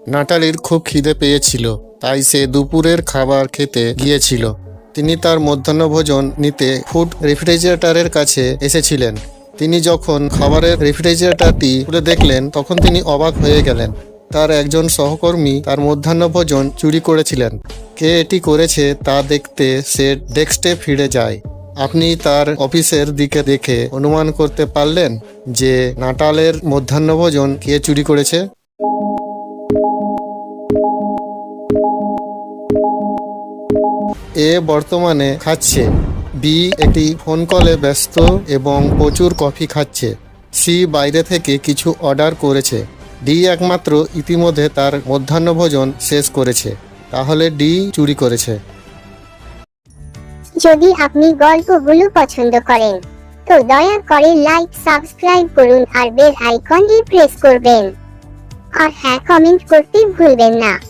নাটালির খুব খিদে পেয়েছিল, তাই সে দুপুরের খাবার খেতে গিয়েছিল। তিনি তার মধ্যাহ্নভোজন নিতে ফুড রেফ্রিজারেটরের কাছে এসেছিলেন। তিনি যখন খাবারের রেফ্রিজারেটরটি খুলে দেখলেন, তখন তিনি অবাক হয়ে গেলেন। তার একজন সহকর্মী তার মধ্যাহ্নভোজন চুরি করেছিলেন। কে এটি করেছে তা দেখতে সে ডেস্কে ফিরে যায়। আপনি তার অফিসের দিকে দেখে অনুমান করতে পারলেন যে নাটালের মধ্যাহ্নভোজন কে চুরি করেছে? এ বর্তমানে খাচ্ছে। বি একটি ফোন কলে ব্যস্ত এবং প্রচুর কফি খাচ্ছে। সি বাইরে থেকে কিছু অর্ডার করেছে। ডি একমাত্র ইতিমধ্যে তার মধ্যাহ্নভোজন শেষ করেছে। তাহলে ডি চুরি করেছে। যদি আপনি গল্পগুলো পছন্দ করেন তো দয়া করে লাইক, সাবস্ক্রাইব করুন আর বেল আইকনটি প্রেস করবেন। আর হ্যাঁ, কমেন্ট করতে ভুলবেন না।